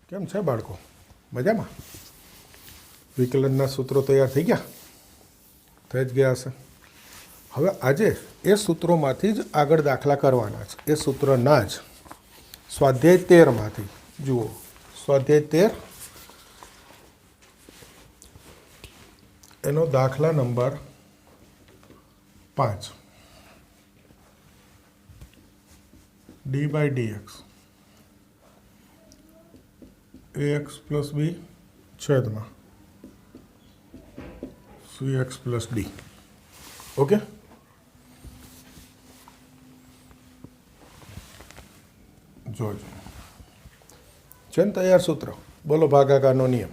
કેમ છે બાળકો? મજામાં? વિકલનના સૂત્રો તૈયાર થઈ ગયા? થઈ જ ગયા હશે. હવે આજે એ સૂત્રોમાંથી જ આગળ દાખલા કરવાના છે. એ સૂત્રના જ સ્વાધ્યાય 13માંથી જુઓ. સ્વાધ્યાય 13 એનો દાખલા નંબર 5. D by DX ax plus B છેદમાં cx પ્લસ ડી. ઓકે, જોજો છે ને તૈયાર સૂત્ર? બોલો ભાગાકારનો નિયમ.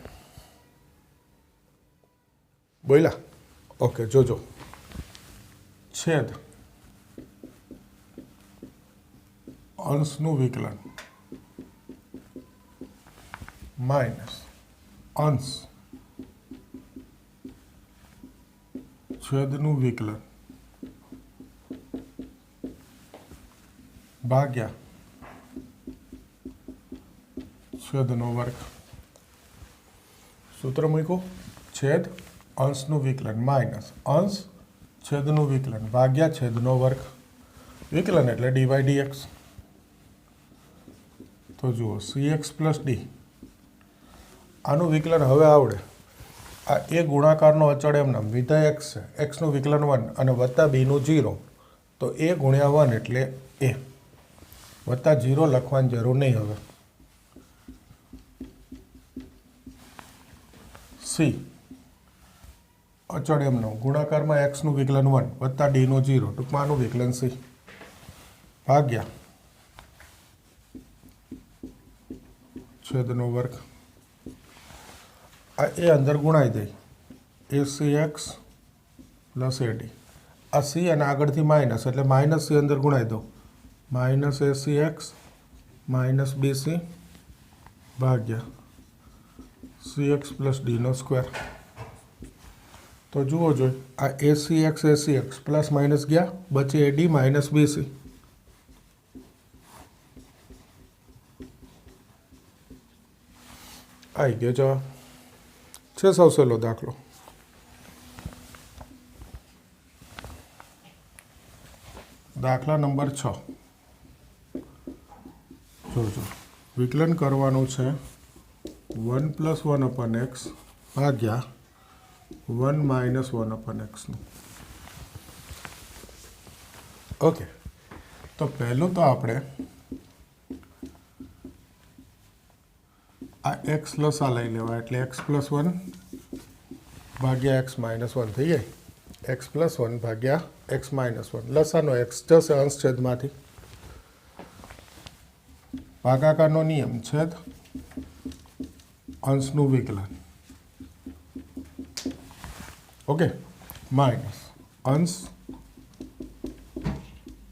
બોલ્યા? ઓકે, જોજો. છેદ અંશનું વિકલન માઇનસ અંશ છેદનું વિકલન ભાગ્યા છેદનો વર્ગ. સૂત્ર મૂક્યું. છેદ અંશનું વિકલન માઇનસ અંશ છેદનું વિકલન ભાગ્યા છેદનો વર્ગ. વિકલન એટલે ડી બાય ડીએક્સ. તો જુઓ cx પ્લસ ડી. આનું વિકલન હવે આવડે. આ એ ગુણાકારનો અચળ એમના વિધેય x છે. એક્સનું વિકલન 1 અને વત્તા બીનું 0. તો એ ગુણ્યા 1 એટલે એ. વત્તા 0 લખવાની જરૂર નહીં. હવે સી અચળ એમનો ગુણાકારમાં એક્સનું વિકલન 1 વત્તા ડીનું 0, ટૂંકમાં આનું વિકલન સી ભાગ્યા છેદનો વર્ગ. આ એ અંદર ગુણાઈ દે. acx પ્લસ એડી. આ સી અને આગળથી માઇનસ એટલે માઇનસ સી અંદર ગુણાઈ દો. માઇનસ acx માઇનસ બીસી ભાગ્યા cx પ્લસ ડીનો સ્ક્વેર. તો જુઓ જોઈ આ acx પ્લસ માઇનસ ગયા, બચે એડી માઇનસ બીસી. આવી ગયો જવાબ. છે સૌ સહેલો દાખલો. દાખલા નંબર 6. જોજો, વિકલન કરવાનું છે 1 પ્લસ 1 અપન એક્સ ભાગ્યા 1 માઇનસ 1 અપન એક્સનું. ઓકે, તો પહેલું તો આપણે આ એક્સ લસા લઈ લેવા એટલે એક્સ પ્લસ 1 ભાગ્યા એક્સ માઇનસ 1 થઈ જાય. એક્સ પ્લસ 1 ભાગ્યા એક્સ માઇનસ 1. લસાનો એક્સ જશે અંશ છેદમાંથી. ભાગાકારનો નિયમ છેદ અંશનું વિકલન. ઓકે, માઇનસ અંશ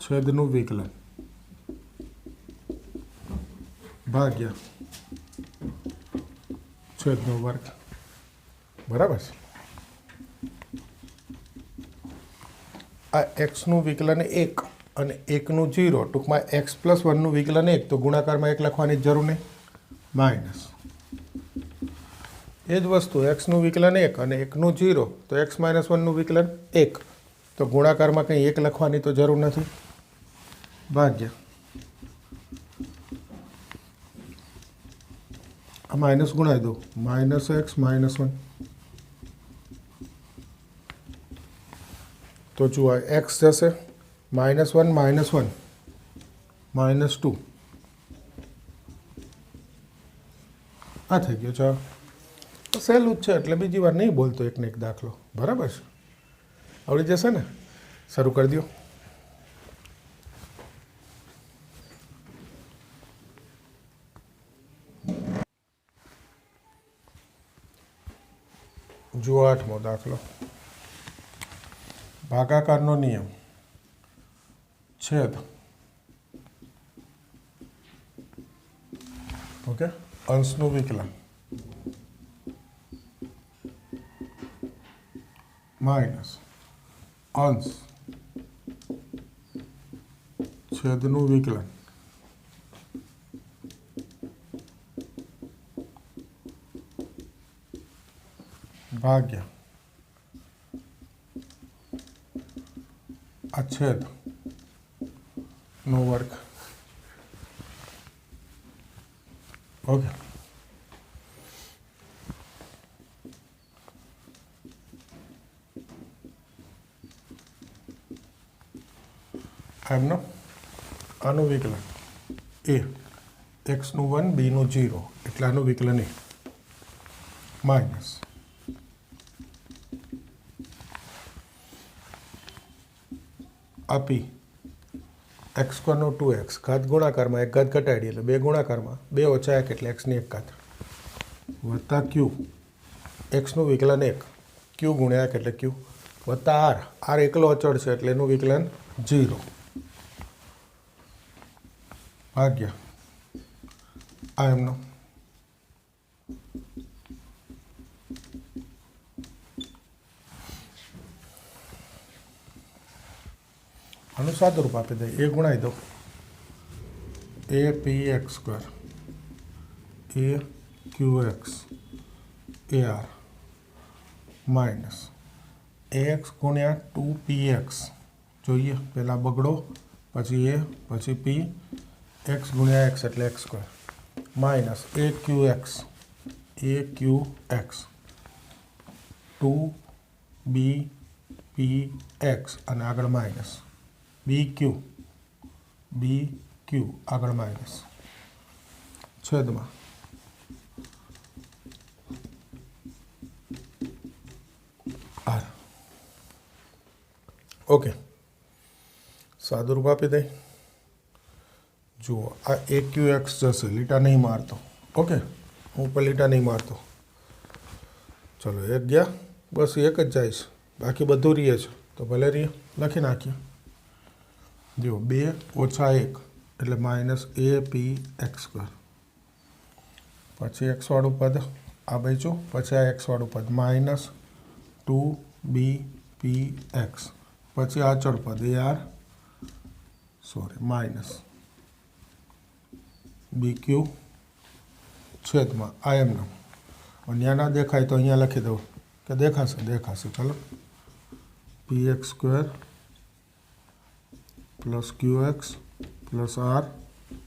છેદનું વિકલન ભાગ્યા છેદનો વર્ગ. બરાબર છે. આ એક્સનું વિકલન 1 અને 1નું 0, ટૂંકમાં એક્સ પ્લસ 1નું વિકલન 1, તો ગુણાકારમાં 1 લખવાની જરૂર નહીં. માઇનસ એ જ વસ્તુ એક્સનું વિકલન 1 અને 1નું 0, તો એક્સ માઇનસ 1નું વિકલન 1, તો ગુણાકારમાં કંઈ 1 લખવાની તો જરૂર નથી. ભાગ્યા આ માઇનસ ગુણાઈ દો. Minus x minus 1. તો જુઓ એક્સ જશે -1 -1 -2. આ થઈ ગયો. ચાલો, સહેલું જ છે એટલે બીજી વાર નહીં બોલતો. એકને એક દાખલો. બરાબર છે, આવડી જશે ને? શરૂ કરી દો. જુઓ 8મો દાખલો. ભાગાકારનો નિયમ છેદ ઓકે અંશનું વિકલન માઇનસ અંશ છેદનું વિકલન ભાગ્યા આ છેદ નો વર્ગ. ઓકે, એમનો આનું વિકલન એ એક્સનું 1 બીનું 0 એટલે આનું વિકલન એ માઇનસ આપી એક્સ સ્ક્વેરનો 2x ઘાત ગુણાકારમાં એક ઘાત ઘટાડી એટલે બે ગુણાકારમાં 2 ઓછા 1 એટલે એક્સની એક ઘાત વત્તા ક્યુ એક્સનું વિકલન 1 ક્યુ ગુણ્યા 1 એટલે ક્યુ વત્તા આર એકલો અચળ છે એટલે એનું વિકલન 0 ભાગ્યા આ એમનો આનું સાદું રૂપ આપી દે એ ગુણાઈ દો A P X square A Q X A R minus A X ગુણ્યા 2px જોઈએ પહેલાં બગડો પછી એ પછી પી એક્સ ગુણ્યા એક્સ એટલે X square minus A Q X 2bpx અને આગળ માઇનસ બી ક્યુ આગળ માઇનસ છેદમાં આર. ઓકે, સાદું રૂપ આપી દઈ. જુઓ આ એ ક્યુ એક્સ જશે, લીટા નહીં મારતો. ઓકે, હું પણ લીટા નહીં મારતો. ચલો એક ગયા, બસ એક જ જઈશ, બાકી બધું રહીએ છે તો ભલે રહીએ, લખી નાખીએ. જો 2 ઓછા 1 એટલે માઇનસ એ પી એક્સ સ્ક્વેર પછી એક્સવાળું પદ આ બચ્યું પછી આ એક્સવાળું પદ માઇનસ 2bpx પછી આ અચળ પદ માઇનસ બીક્યુ છેદમાં આ એમનો અહીંયા ના દેખાય તો અહીંયા લખી દઉં કે દેખાશે ચલો P X square plus Q X plus R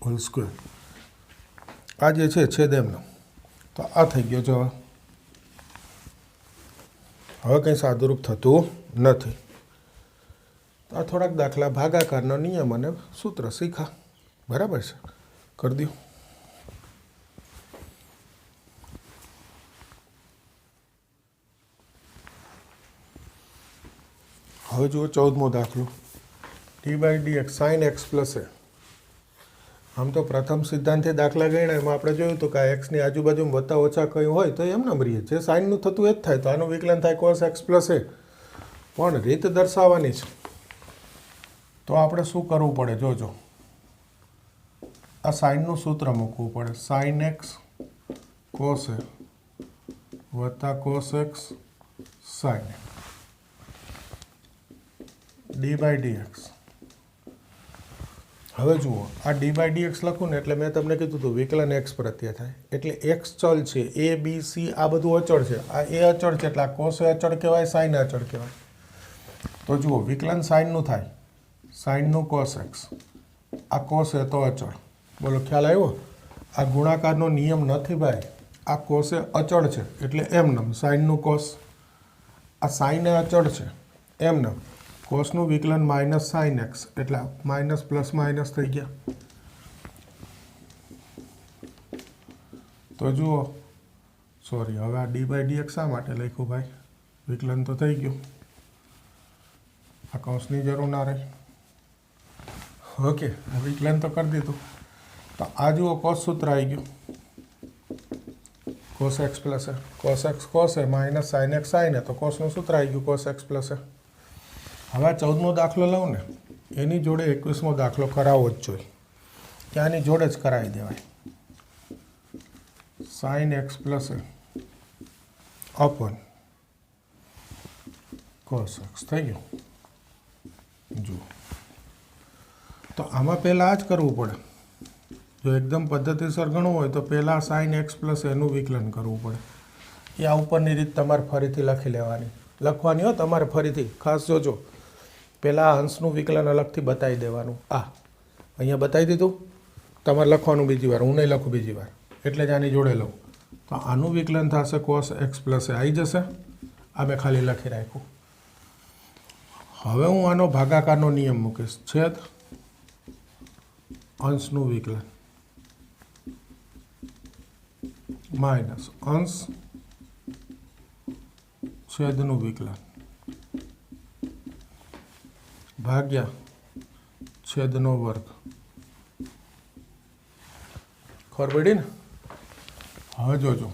whole square આ જે છે છેદ એમનો. તો આ થઈ ગયો જવાબ. હવે કંઈ સાદુરૂપ થતું નથી. આ થોડાક દાખલા ભાગાકારનો નિયમ અને સૂત્ર શીખા, બરાબર છે, કરી દો. હવે જુઓ 14મો દાખલો d/dx sin x પ્લસ એ. આમ તો પ્રથમ સિદ્ધાંતથી દાખલા ગણ્યા એમાં આપણે જોયું હતું કે આ એક્સની આજુબાજુ વત્તા ઓછા કંઈ હોય તો એમ ન રહીએ, જે સાઇનનું થતું એ જ થાય. તો આનું વિકલન થાય cos x પ્લસ એ, પણ રીત દર્શાવવાની છે. તો આપણે શું કરવું પડે જોજો, આ સાઇનનું સૂત્ર મૂકવું પડે. sin x cos એ વત્તા cos x sin એ d/dx. હવે જુઓ આ d/dx લખું ને એટલે મેં તમને કીધું હતું વિકલન x પ્રત્યે થાય, એટલે x ચલ છે, a b c આ બધું અચળ છે. આ a અચળ છે એટલે આ cos એ અચળ કહેવાય, sin એ અચળ કહેવાય. તો જુઓ વિકલન સાઇનનું થાય, સાઇનનું cos x, આ cos એ તો અચળ. બોલો ખ્યાલ આવ્યો? આ ગુણાકારનો નિયમ નથી ભાઈ, આ cos એ અચળ છે એટલે એમનેમ સાઇનનું cos, આ sin એ અચળ છે એમનેમ કોસનું વિકલન માઇનસ સાઇન એક્સ એટલે માઇનસ પ્લસ માઇનસ થઈ ગયા. તો જુઓ સોરી, હવે આ d/dx શા માટે લખ્યું ભાઈ? વિકલન તો થઈ ગયું, આ કૌંસની જરૂર ના રહી. ઓકે, વિકલન તો કરી દીધું. તો આ જુઓ કોસ સૂત્ર આવી ગયું, cos x પ્લસ એ, cos x cos એ માઇનસ સાઇન એક્સ સાઇન એ, તો કોસનું સૂત્ર આવી ગયું cos x પ્લસ એ. હવે 14મો દાખલો લઉં ને એની જોડે 21મો દાખલો કરાવવો જ જોઈએ, કે આની જોડે જ કરાવી દેવાય. sin x પ્લસ એ અપન cos x થઈ ગયું. જુઓ તો આમાં પહેલાં આ જ કરવું પડે. જો એકદમ પદ્ધતિસર ગણવું હોય તો પહેલાં sin x પ્લસ એનું વિકલન કરવું પડે. એ આ ઉપરની રીત તમારે ફરીથી લખી લેવાની, લખવાની હો તમારે ફરીથી, ખાસ જોજો. પહેલાં અંશનું વિકલન અલગથી બતાવી દેવાનું. અહીંયા બતાવી દીધું, તમારે લખવાનું બીજી વાર, હું નહીં લખું બીજી વાર, એટલે જ આની જોડે લઉં. તો આનું વિકલન થશે cos x પ્લસ એ આવી જશે. આ મેં ખાલી લખી રાખ્યું. હવે હું આનો ભાગાકારનો નિયમ મૂકીશ. છેદ અંશનું વિકલન માઇનસ અંશ છેદનું વિકલન ભાગ્યા છેદનો વર્ગ. ખબર પડી ને? હવે જોજો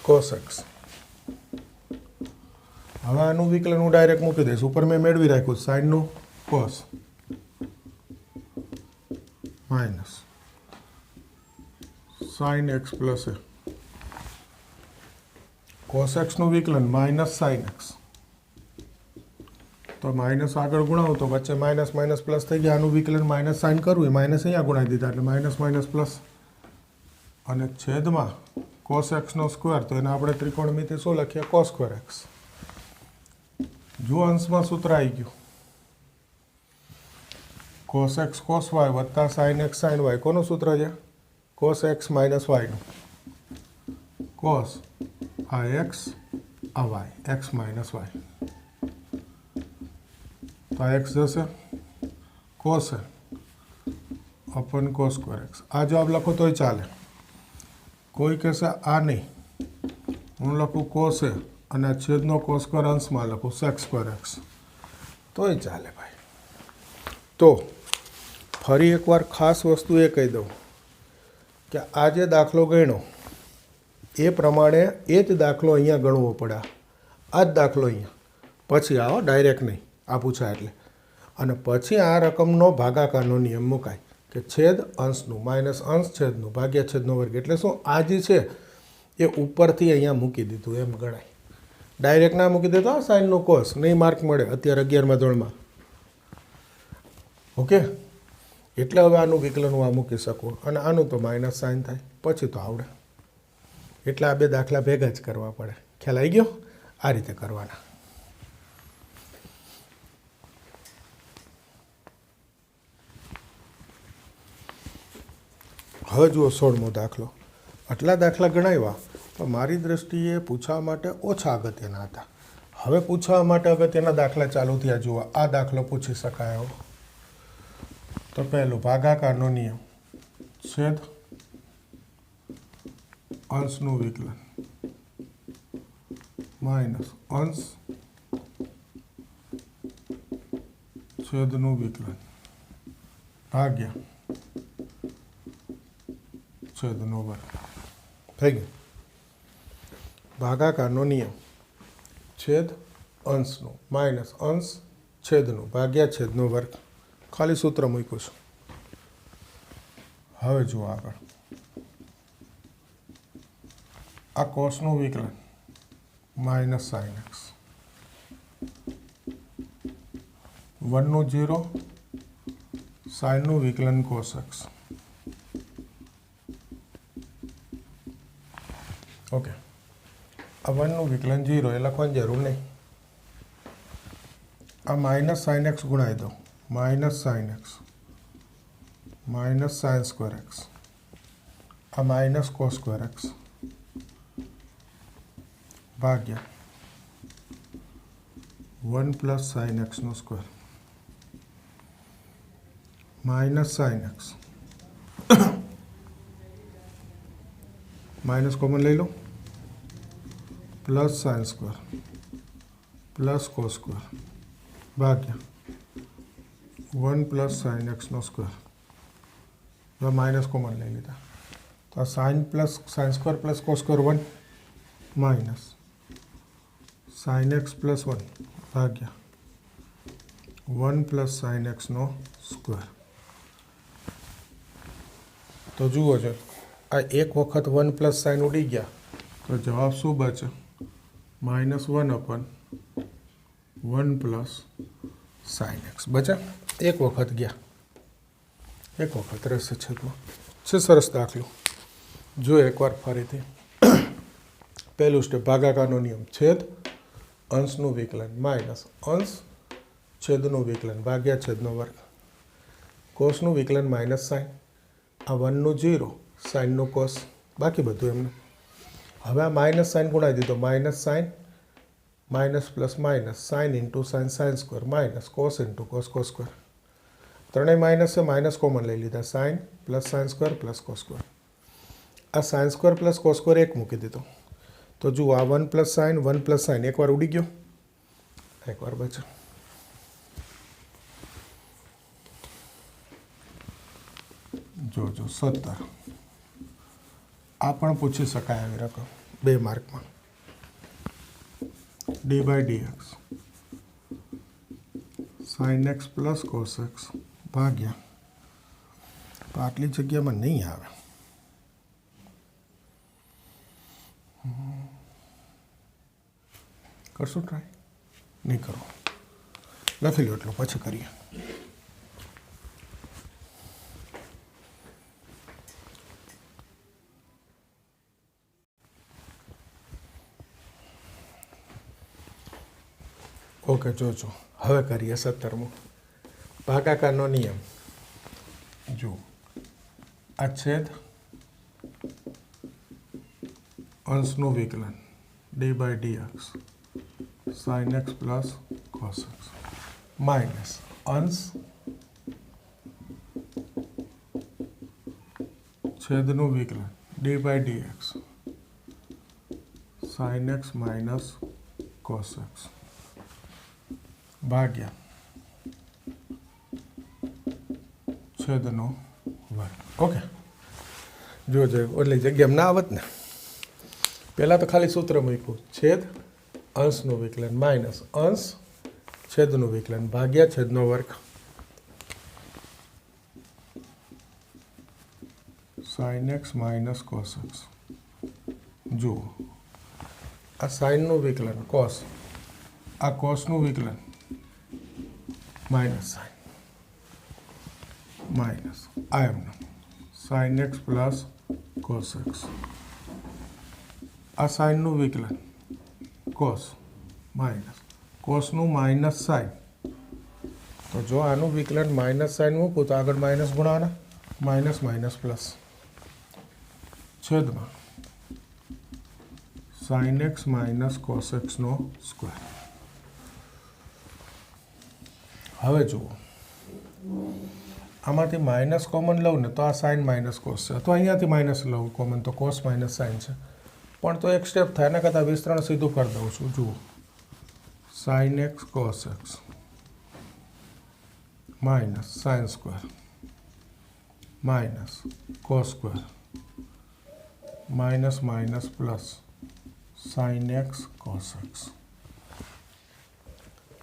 cos x. હવે આનું વિકલન હું ડાયરેક્ટ મૂકી દઈશ. ઉપર મેં મેળવી રાખ્યું સાઇનનું cos minus sine x plus એ. cos એક્સનું વિકલન માઇનસ સાઇન એક્સ. તો માઇનસ આગળ ગુણાવું તો વચ્ચે માઇનસ માઇનસ પ્લસ થઈ ગયા. આનું વિકલન માઇનસ સાઇન કરવું એ માઇનસ અહીંયા ગુણાવી દીધા એટલે માઇનસ માઇનસ પ્લસ. અને છેદમાં cos એક્સનો સ્ક્વેર, તો એને આપણે ત્રિકોણમિતિ શું લખીએ? cos square X. જો અંશમાં સૂત્ર આવી ગયું cos એક્સ cos વાય વત્તા સાઇન એક્સ સાઇન વાય. કોનું સૂત્ર છે? cos એક્સ માઇનસ વાયનું. cos આ એક્સ આ વાય, એક્સ માઇનસ વાય. તો આ એક્સ જશે cos અપન cos સ્ક્વેર એક્સ. આ જવાબ લખો તોય ચાલે. કોઈ કહેશે આ નહીં, હું લખું cos એ અને આ છેદનો cos સ્ક્વેર અંશમાં લખું sec સ્ક્વેર એક્સ, તોય ચાલે ભાઈ. તો ફરી એકવાર ખાસ વસ્તુ એ કહી દઉં કે આ જે દાખલો ગણ્યો એ પ્રમાણે એ જ દાખલો અહીંયા ગણવો પડે. આ જ દાખલો અહીંયા પછી આવો, ડાયરેક્ટ નહીં, આ પૂછાય એટલે. અને પછી આ રકમનો ભાગાકારનો નિયમ મુકાય કે છેદ અંશનું માઇનસ અંશ છેદનું ભાગ્યા છેદનો વર્ગ. એટલે શું? આ જે છે એ ઉપરથી અહીંયા મૂકી દીધું એમ ગણાય. ડાયરેક્ટ ના મૂકી દેતો સાઇનનું કોસ, નહીં માર્ક મળે અત્યારે 11મા ધોરણમાં. ઓકે, એટલે હવે આનું વિકલન હું આ મૂકી શકું અને આનું તો માઇનસ સાઇન થાય, પછી તો આવડે. એટલે આ બે દાખલા ભેગા જ કરવા પડે. ખ્યાલ આવી ગયો? આ રીતે કરવાના. હવે જુઓ 16મો દાખલો. આટલા દાખલા ગણાવ્યા તો મારી દ્રષ્ટિએ પૂછવા માટે ઓછા અગત્યના હતા. હવે પૂછવા માટે અગત્યના દાખલા ચાલુ થયા. જુઓ આ દાખલો પૂછી શકાયો. તો પહેલું ભાગાકારનો નિયમ. છેદ અંશનું વિકલન માઇનસ અંશ છેદનું વિકલન ભાગ્યા છેદનો વર્ગ. થઈ ગયું. ભાગાકારનો નિયમ. છેદ અંશનું માઇનસ અંશ છેદનું ભાગ્યા છેદનો વર્ગ. ખાલી સૂત્ર મૂક્યું છું. હવે જુઓ આગળ. આ કોસનું વિકલન માઇનસ સાઇન એક્સ. 1નું 0, સાઇનનું વિકલન કોસ એક્સ. ઓકે, આ 1નું વિકલન 0 એ લખવાની જરૂર નહીં. આ માઇનસ સાઇન એક્સ ગુણાવી દો. Minus sine x minus sine square X. આ માઇનસ કોસ સ્ક્વેર એક્સ ભાગ્યા 1 પ્લસ સાઇન એક્સનો square minus sine x. Minus common લઈ લો, plus sine square plus cos square ભાગ્યા 1 પ્લસ સાઇન એક્સનો સ્ક્વેર. હવે માઇનસ કોમન લઈ લીધા તો આ sine plus sine square plus cos square 1 minus sine x plus 1 ભાગ્યા 1 પ્લસ સાઇન એક્સનો સ્ક્વેર. તો જુઓ છો આ એક વખત 1 પ્લસ સાઇન ઉડી ગયા તો જવાબ શું બચે? -1 અપન 1 પ્લસ સાઇન એક્સ બચે. એક વખત ગયા, એક વખત રહેશે છેદમાં. છે સરસ દાખલો. જો એકવાર ફરીથી પહેલું સ્ટેપ ભાગાકારનો નિયમ, છેદ અંશનું વિકલન માઇનસ અંશ છેદનું વિકલન ભાગ્યા છેદનો વર્ગ, કોસનું વિકલન માઇનસ સાઇન, આ 1નું 0, સાઇનનું કોસ, બાકી બધું એમને. હવે આ માઇનસ સાઇન ગુણાવી દીધો, minus sine minus plus minus sine into sine sine square minus cos into cos cos square, ત્રણેય માઇનસ છે, માઇનસ કોમન લઈ લીધા, sine plus sine square plus cos square. આ sine square plus cos square એક મૂકી દીધો, તો જુઓ આ 1 પ્લસ સાઇન 1 પ્લસ સાઇન એકવાર ઉડી ગયો, એકવાર બચ્યો. જોજો 17. આ પણ પૂછી શકાય આવી રકમ 2 માર્કમાં. D by dx sine x plus cos x ભાગ્યા, તો આટલી જગ્યામાં નહીં આવે. કરશું ટ્રાય? નહીં કરો, લખી લો એટલું પછી કરીએ. ઓકે, જોજો હવે કરીએ 17મું ભાગાકારનો નિયમ. જો આ છેદ અંશનું વિકલન d by dx sine x plus cos x minus અંશ છેદનું વિકલન d by dx sine x minus cos x ભાગ્યા છેદનો વર્ગ. ઓકે, જોજો એટલે જગ્યામાં ના આવત ને. પહેલાં તો ખાલી સૂત્ર મૂક્યું, છેદ અંશનું વિકલન માઇનસ અંશ છેદનું વિકલન ભાગ્યા છેદનો વર્ગ sine x minus cos x. જુઓ આ સાઇનનું વિકલન કોસ, આ કોસનું વિકલન માઇનસ સાઇન માઇનસ આ એમનું sine x plus cos X, આ સાઇનનું વિકલન કોસ માઇનસ કોસનું માઇનસ સાઇન. તો જો આનું વિકલન માઇનસ સાઇન મૂકું તો આગળ માઇનસ ગુણાવાના, માઇનસ માઇનસ પ્લસ છેદમાં સાઇન એક્સ માઇનસ કોસ એક્સનો સ્ક્વેર. હવે જુઓ આમાંથી માઇનસ કોમન લઉં ને તો આ સાઇન માઇનસ કોસ છે, અથવા અહીંયાથી માઇનસ લઉં કોમન તો કોસ માઇનસ સાઇન છે, પણ તો એક સ્ટેપ થાય એના કરતાં વિસ્તરણ સીધું કરી દઉં છું. જુઓ sine x cos x minus sine square minus cos square minus minus plus sine x cos X.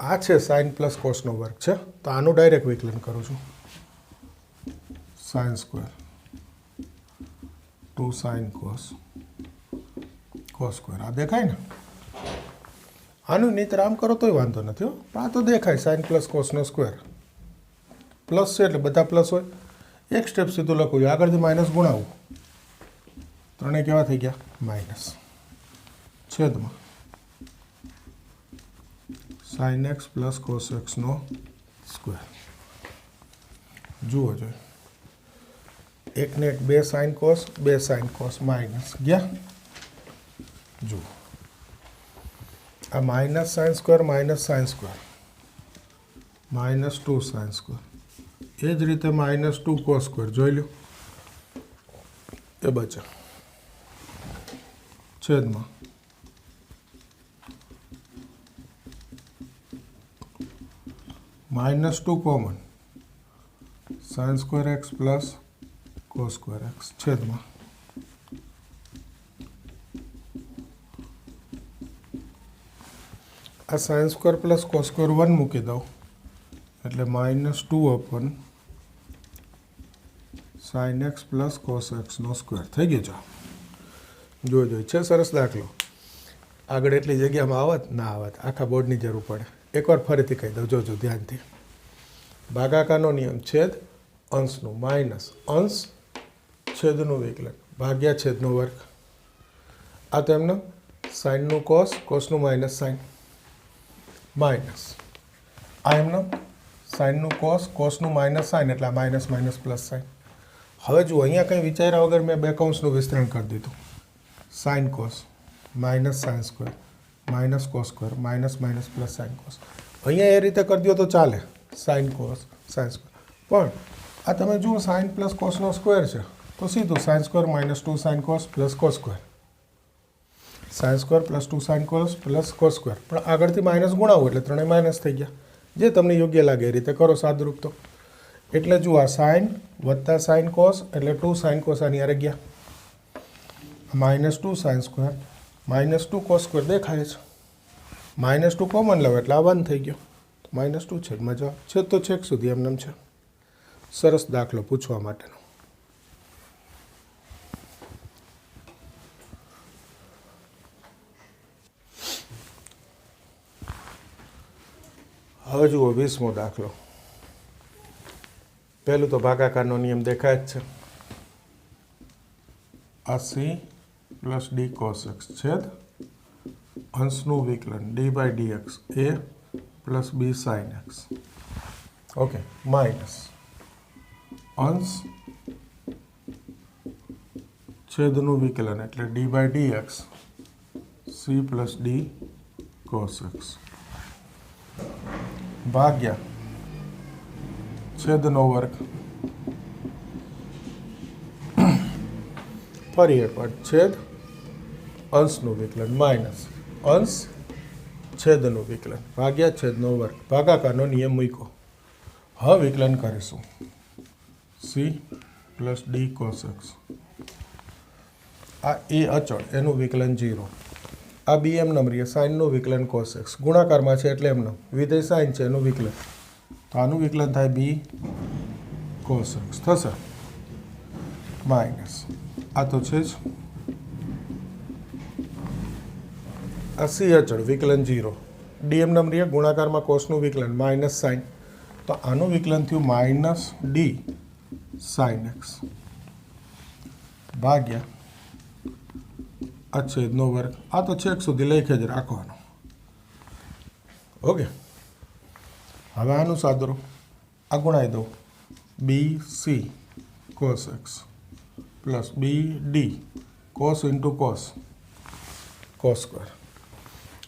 આ છે સાઇન પ્લસ કોસનો વર્ગ છે, તો આનું ડાયરેક્ટ વિકલન કરું છું, sine square 2 sine cos square. આ દેખાય ને? આનું નહીંતર આમ કરો તોય વાંધો નથી હો, પણ આ તો દેખાય સાઇન પ્લસ કોસનો સ્ક્વેર. પ્લસ છે એટલે બધા પ્લસ હોય. એક સ્ટેપ સીધું લખું, આગળથી માઇનસ ગુણાવું, ત્રણેય કેવા થઈ ગયા? માઇનસ છેદમાં સાઇન એક્સ પ્લસ કોસ એક્સનો સ્ક્વેર. જુઓ જોઈએ, એકને એક 2 સાઇન કોસ માઇનસ ગયા. જુઓ આ minus sine square minus 2 sine square, એ જ રીતે માઇનસ 2 કોસ સ્ક્વેર જોઈ લો, એ બચે છેદમાં -2 common sine square X plus cos square X છેદમાં આ sine square plus cos square 1 મૂકી દઉં એટલે -2 અપન સાઇન એક્સ પ્લસ કોસ એક્સનો સ્ક્વેર થઈ ગયો. જોઈ છે સરસ દાખલો. આગળ એટલી જગ્યામાં આવત ના આવત, આખા બોર્ડની જરૂર પડે. એકવાર ફરીથી કહી દઉં, જોજો ધ્યાનથી. ભાગાકારનો નિયમ, છેદ અંશનું માઇનસ અંશ છેદનું વિકલન ભાગ્યા છેદનો વર્ગ. આ તેમનો સાઇનનું કોસ, કોસનું માઇનસ સાઇન, માઇનસ આ એમનો સાઇનનું કોસ, કોસનું માઇનસ સાઇન, એટલે માઇનસ માઇનસ પ્લસ સાઇન. હવે જુઓ અહીંયા કંઈ વિચાર્યા વગર મેં બે કૌંસનું વિસ્તરણ કરી દીધું. Sine cos minus sine square minus cos square minus minus plus sine cos. અહીંયા એ રીતે કરી દો તો ચાલે, સાઇન કોસ સાઇન સ્ક્વેર. પણ આ તમે જુઓ સાઇન પ્લસ કોસનો સ્ક્વેર છે તો સીધું sine square minus 2 sine cos plus cos square, sine square plus 2 sine cos plus cos square. પણ આગળથી માઇનસ ગુણાવો એટલે ત્રણેય માઇનસ થઈ ગયા. જે તમને યોગ્ય લાગે એ રીતે કરો સાદરૂપ. તો એટલે જુઓ આ સાઇન વત્તા સાઇન કોસ એટલે 2 સાઇન કોસ આની આરે ગયા, minus 2 sine square minus 2 cos square દેખાય છે. માઇનસ 2 કોમન લો એટલે આ 1 થઈ ગયો, માઇનસ 2 છેદમાં જવાબ. છેદ તો છેક સુધી એમને છે. સરસ દાખલો પૂછવા માટેનો. હવે જુઓ 20મો દાખલો. પહેલું તો ભાગાકારનો નિયમ દેખાય જ છે. આ c plus D cos x છેદ અંશનું વિકલન d by d x a plus b sine x. Okay, minus અંશ છેદનું વિકલન એટલે d by d x c plus D cos x ભાગ્યા છેદનો વર્ગ. ફરી એકવાર છેદ અંશનું વિકલન માઇનસ અંશ છેદનું વિકલન ભાગ્યા છેદનો વર્ગ. ભાગાકારનો નિયમ મૂક્યો. હવે વિકલન કરીશું C plus D cos X. આ એ અચળ એનું વિકલન 0. આ બી એમ નંબરીએ સાઇનનું વિકલન કોસ એક્સ ગુણાકારમાં છે એટલે એમનો વિધેય સાઇન છે એનું વિકલન. તો આનું વિકલન થાય બી કોસ એક્સ થશે માઇનસ આ તો છે જ આ સી અચળ વિકલન 0. ડીએમ નંબરીએ ગુણાકારમાં કોસનું વિકલન માઇનસ સાઇન, તો આનું વિકલન થયું માઇનસ ડી સાઇન એક્સ ભાગ્યા આ છેદનો વર્ગ. આ તો છેક સુધી લખે જ રાખવાનો. ઓકે, હવે આનું સાદરો આ ગુણાઈ દો b C cos x plus બી d cos into cos cos square.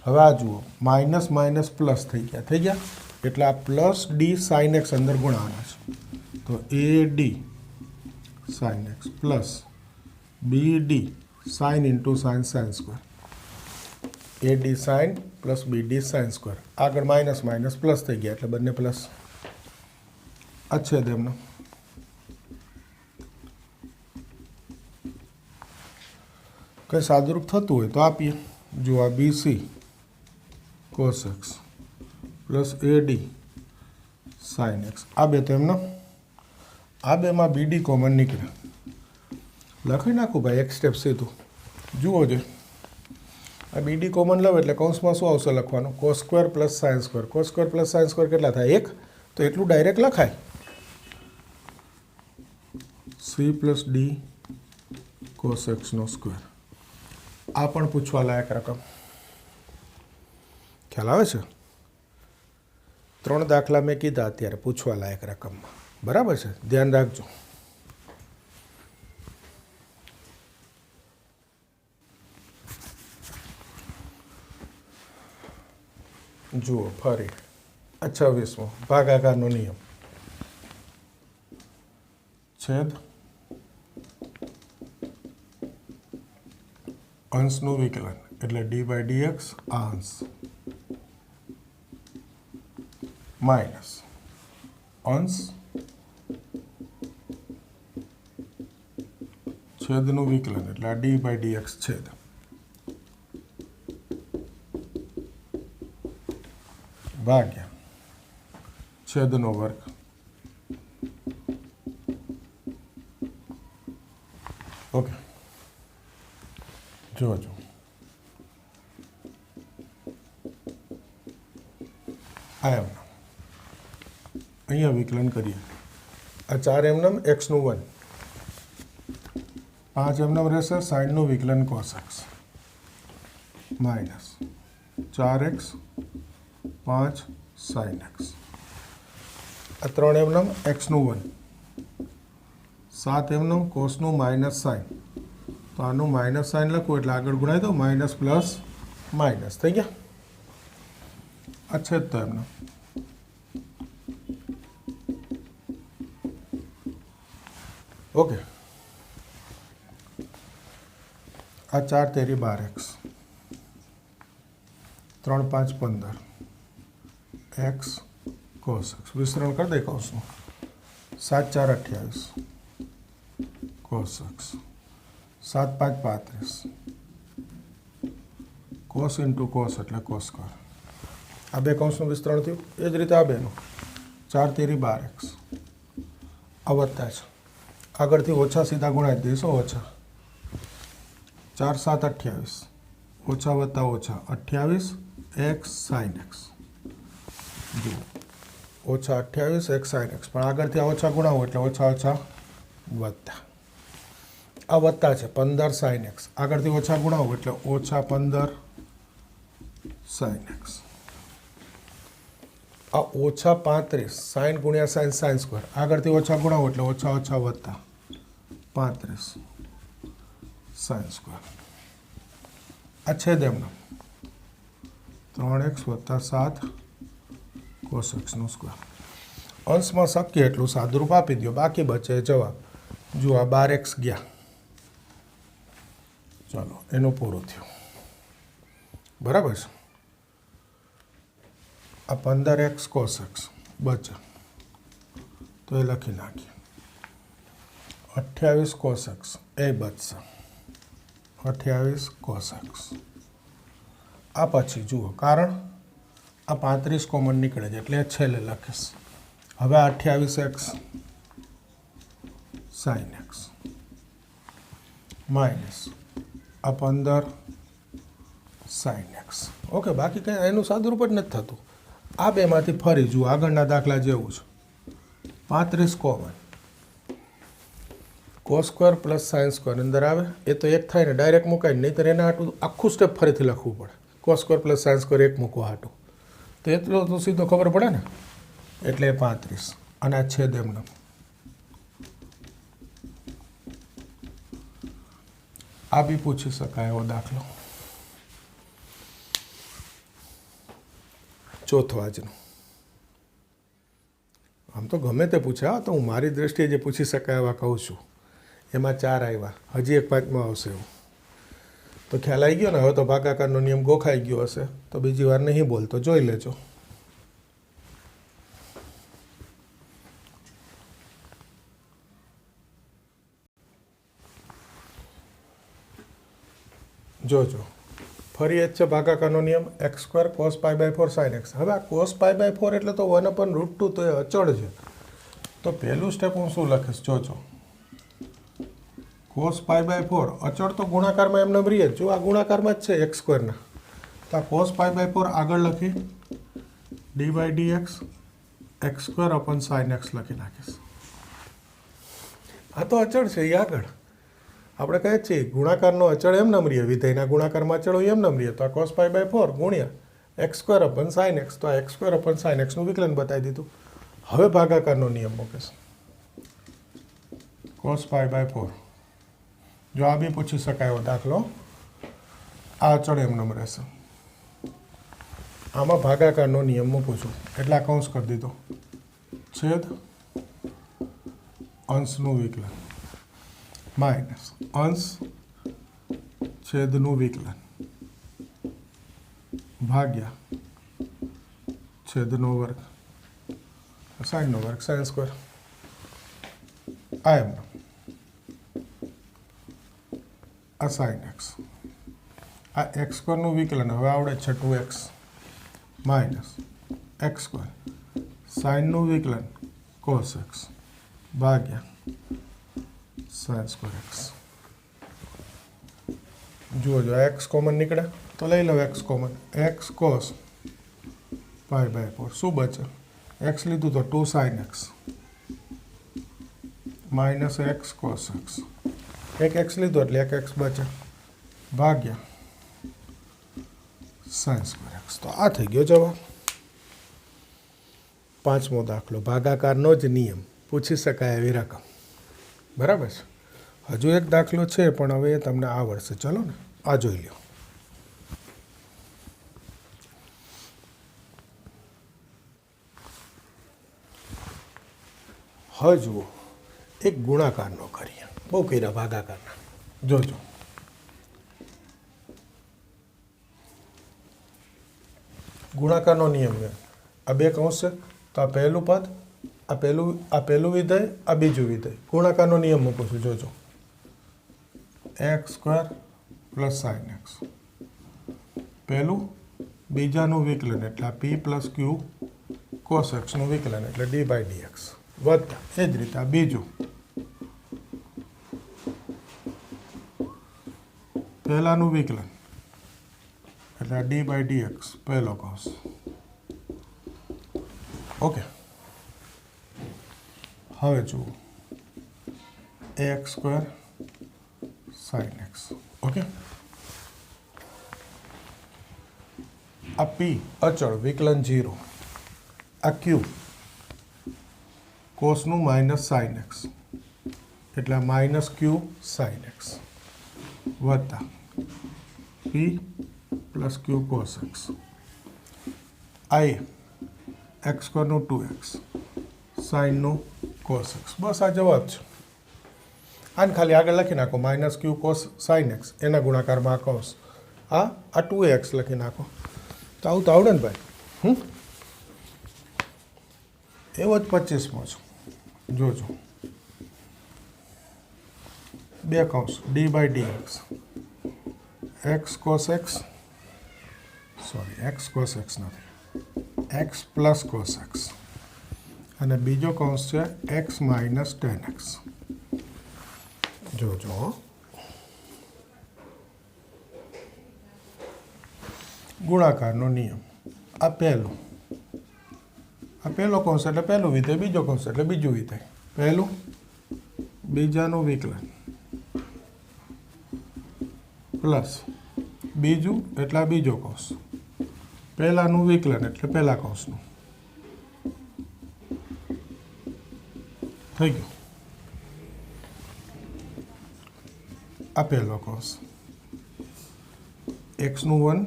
હવે આ જુઓ માઇનસ માઇનસ પ્લસ થઈ ગયા એટલે આ પ્લસ ડી સાઇન એક્સ અંદર ગુણાવાના છે. તો A D sine x plus B D sine into sine sine square. A D sine plus B D sine square. આગળ માઇનસ માઇનસ પ્લસ થઈ ગયા એટલે બંને પ્લસ. અચ્છા એમનો કંઈ સાદુરૂપ થતું હોય તો આપીએ. જો આ B C cos x plus A D sine X. આ બે તો એમનો આ બેમાં બી ડી કોમન નીકળે. લખી નાખું ભાઈ એક સ્ટેપ સીધું. જુઓ જે આ બી ડી કોમન લો એટલે કૌંસમાં શું આવશે લખવાનું cos square plus sine square. Cos square plus sine square કેટલા થાય 1, તો એટલું ડાયરેક્ટ લખાય સી પ્લસ ડી કોસ એક્સનો સ્ક્વેર. આ પણ પૂછવા લાયક રકમ. ખ્યાલ આવે છે? 3 દાખલા મેં કીધા અત્યારે પૂછવા લાયક રકમમાં. બરાબર છે, ધ્યાન રાખજો. જુઓ ફરી 26મો ભાગાકારનો નિયમ છેદ અંશનું વિકલન એટલે ડી બાય ડી એક્સ આ અંશ માઇનસ અંશ છેદનું વિકલન એટલે આ ડી બાય ડી એક્સ છેદ ભાગ્યા છેદનો વર્ગ. ઓકે, જોજો આ એમ અહીંયા વિકલન કરીએ. આ 4 એમનેમ એક્સનું 1, 5 એમનેમ રહેશે સાઈનનું વિકલન cos x minus 4x 5 sin x આ 3 એમનેમ એક્સનું 1 7 એમનેમ કોસનું માઇનસ સાઇન તો આનું માઇનસ સાઇન લખવું એટલે આગળ ગુણાવી દો માઇનસ પ્લસ માઇનસ થઈ ગયા આ છે તો એમને ઓકે આ 4 તેરી 12x 3 5 15 x cos x વિસ્તરણ કરી દે કૌંસનું 7 4 28 cos x 7 5 35 cos into cos એટલે cos સ્ક્વેર આ બે કૌંસનું વિસ્તરણ થયું એ જ રીતે આ બેનું 4 તેરી 12x આ વત્તા છે આગળથી ઓછા સીધા ગુણાવી દઈશું ઓછા 4 7 28 ઓછા વત્તા ઓછા 28 x sin x જુઓ ઓછા 28 x sin x પણ આગળથી આ ઓછા ગુણાવો એટલે ઓછા ઓછા વત્તા આ વત્તા છે 15 sin x આગળથી ઓછા ગુણાવો એટલે ઓછા 15 sin x આ ઓછા 35 સાઇન ગુણ્યા સાઇન સાઇન સ્ક્વેર આગળથી ઓછા ગુણાવો એટલે ઓછા ઓછા વત્તા 35 સાઇન સ્ક્વેર આ છેદ એમનો 3x વત્તા 7 કોસ એક્સનો સ્ક્વેર અંશમાં શક્ય એટલું સાદુરૂપ આપી દો બાકી બચે જવાબ જો આ 12x ગયા ચાલો એનું પૂરું થયું બરાબર છે આ 15x કોસ એક્સ બચે તો એ લખી નાખીએ 28 કોસ એક્સ એ બચશે 28 કોસ એક્સ આ પછી જુઓ કારણ આ 35 કોમન નીકળે છે એટલે છેલ્લે લખીશ હવે 28x sin x માઇનસ આ 15 sin x ઓકે બાકી કંઈ એનું સાદુરૂપ જ નથી થતું આ બેમાંથી ફરી જુઓ આગળના દાખલા જેવું છે 35 common cos square plus sine square અંદર આવે એ તો એક થાય ને ડાયરેક્ટ મુકાય નહીંતર એના હાટું આખું સ્ટેપ ફરીથી લખવું પડે cos square plus sine square એક મૂકવા હાટું તો એટલો તો સીધો ખબર પડે ને એટલે 35 અને આ છેદ એમને આ બી પૂછી શકાય એવો દાખલો ચોથો આજનો આમ તો ગમે તે પૂછે હા તો હું મારી દ્રષ્ટિએ જે પૂછી શકાય એવા કહું છું એમાં 4 આવ્યા હજી એક 5મો આવશે એવું તો ખ્યાલ આવી ગયો ને હવે તો ભાગાકારનો નિયમ ગોખાઈ ગયો હશે તો બીજી વાર નહીં બોલતો જોઈ લેજો જોજો ફરી એ જ છે ભાગાકારનો નિયમ x² cos π/4 sin x હવે આ cos π/4 એટલે તો 1/√2 તો એ અચળ છે તો પહેલું સ્ટેપ હું શું લખીશ જોજો cos π/4 અચળ તો ગુણાકારમાં એમને રીએ જો આ ગુણાકારમાં જ છે x² ના તો આ cos π/4 આગળ લખી d/dx x² sin x લખી નાખીશ આ તો અચળ છે એ આગળ આપણે કહીએ છીએ ગુણાકારનો અચળ એમ નમ રહીએ વિધેયના ગુણાકારમાં અચળ હોય એમ નમ રહીએ તો આ cos π/4 ગુણ્યા x² sin x તો આ x² sin x નું વિકલન બતાવી દીધું હવે ભાગાકારનો નિયમ મૂકીશ cos π/4 જો આ બી પૂછી શકાય એવો દાખલો આ અચળ એમ નમ રહેશે આમાં ભાગાકારનો નિયમ મૂકું છું એટલે આ કૌંસ કરી દીધો છેદ અંશનું વિકલન માઇનસ અંશ છેદનું વિકલન ભાગ્યા છેદનો વર્ગ સાઇનનો વર્ગ સાઇન સ્ક્વેર આ એમનો આ સાઇન એક્સ આ x² નું વિકલન હવે આવડે છે 2x માઇનસ x² સાઇનનું વિકલન cos x ભાગ્યા sin સ્ક્વેર x જુઓ જો x કોમન નીકળે તો લઈ લો x કોમન x cos π/4 શું બચે x લીધું તો 2 sin x minus x cos x એક x લીધું એટલે એક x બચે ભાગ્યા sin સ્ક્વેર એક્સ. તો આ થઈ ગયો જવાબ. પાંચમો દાખલો, ભાગાકારનો જ નિયમ, પૂછી શકાય એવી રકમ. બરાબર છે. હજુ એક દાખલો છે પણ હવે એ તમને આવડશે. ચલો ને, આ જોઈ લો. હવે જુઓ, એક ગુણાકારનો કરીએ. બહુ કર્યા ભાગાકારના. જોજો, ગુણાકારનો નિયમ છે. આ બે કૌંસ છે, તો આ પહેલું પદ, આ પહેલું વિધેય, આ બીજું વિધેય. ગુણાકારનો નિયમ મૂકું છું. જોજો, x square plus sine x, પહેલું બીજાનું વિકલન એટલે આ પી પ્લસ ક્યુ કોસ એક્સનું વિકલન એટલે ડી બાય ડી એક્સ, વત્તા એ જ રીતે આ બીજું પહેલાનું વિકલન એટલે આ ડી બાય ડી એક્સ પહેલો કૌંસ. ઓકે, હવે જુઓ, x square sign x. Okay, આ પી અચળ વિકલન 0, આ ક્યુ કોસનું માઇનસ સાઇન એક્સ એટલે આ માઇનસ ક્યુ સાઇન એક્સ વત્તા પી પ્લસ ક્યુ કોસ એક્સ. આ એક્સ સ્ક્વેરનું 2x સાઇનનું કોસ એક્સ. બસ આ જવાબ છે. આને ખાલી આગળ લખી નાખો, માઇનસ ક્યુ કોસ સાઇન એક્સ, એના ગુણાકારમાં આ કૌંસ, આ 2x લખી નાખો. તો આવું તો આવડે ને ભાઈ. એવો જ 25મો છે. જોજો, બે કૌંસ d by d x, x cos x, sorry x cos x નથી, એક્સ પ્લસ કોસ એક્સ, અને બીજો કૌંસ છે એક્સ માઇનસ ટેન એક્સ. જોજો, ગુણાકારનો નિયમ. આ પહેલો કૌંસ એટલે પહેલું વિધેય, બીજો કૌંસ એટલે બીજું વિધેય. પહેલું બીજાનું વિકલન પ્લસ બીજું એટલે આ બીજો કૌંસ, પહેલાનું વિકલન એટલે પહેલા કૌંસનું. થઈ ગયું. આ પહેલો કૌંસ, એક્સનું 1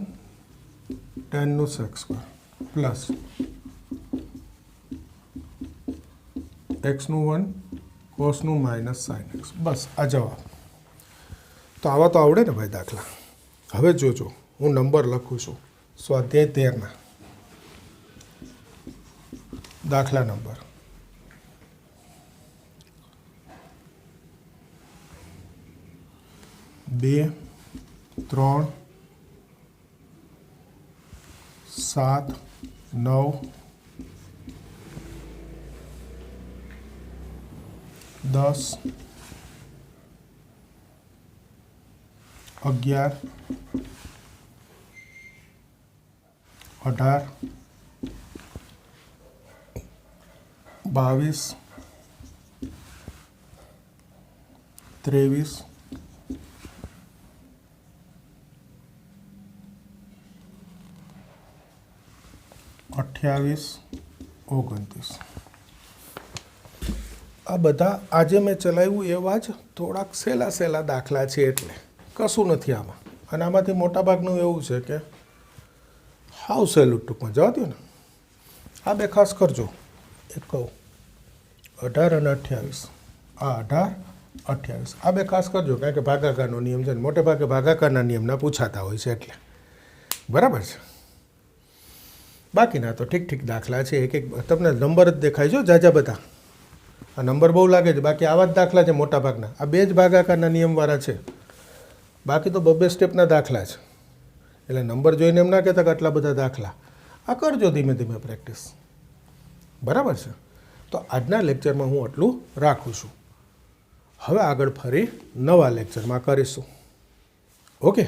ટેનનું સેક સ્ક્વેર પ્લસ એક્સનું 1 કોસનું માઇનસ સાઇન એક્સ. બસ આ જવાબ. તો આવા તો આવડે ને ભાઈ દાખલા. હવે જોજો, હું નંબર લખું છું. સ્વાધ્યાય 13ના દાખલા નંબર 2, 3, 7, 9, 10, 11, 18, 22, 23, 28, 29. આ બધા આજે મેં ચલાવ્યું એવા જ થોડાક સહેલા દાખલા છે, એટલે કશું નથી આમાં. અને આમાંથી મોટાભાગનું એવું છે કે હાવ સહેલું, ટૂંકમાં જવા દો ને. આ બે ખાસ કરજો. એક કહું, 18 અને 28, આ 18, 28 આ બે ખાસ કરજો, કારણ કે ભાગાકારનો નિયમ છે ને, મોટે ભાગે ભાગાકારના નિયમના પૂછાતા હોય છે એટલે. બરાબર છે. બાકીના તો ઠીક દાખલા છે. એક તમને નંબર જ દેખાય છે જાજા બધા. આ નંબર બહુ લાગે છે, બાકી આવા જ દાખલા છે મોટા ભાગના. આ બે જ ભાગાકારના નિયમવાળા છે, બાકી તો 2 સ્ટેપના દાખલા છે. એટલે નંબર જોઈને એમ ના કહેતા કે આટલા બધા દાખલા. આ કરજો ધીમે ધીમે પ્રેક્ટિસ. બરાબર છે. તો આજના લેક્ચરમાં હું આટલું રાખું છું. હવે આગળ ફરી નવા લેક્ચરમાં કરીશું. ઓકે.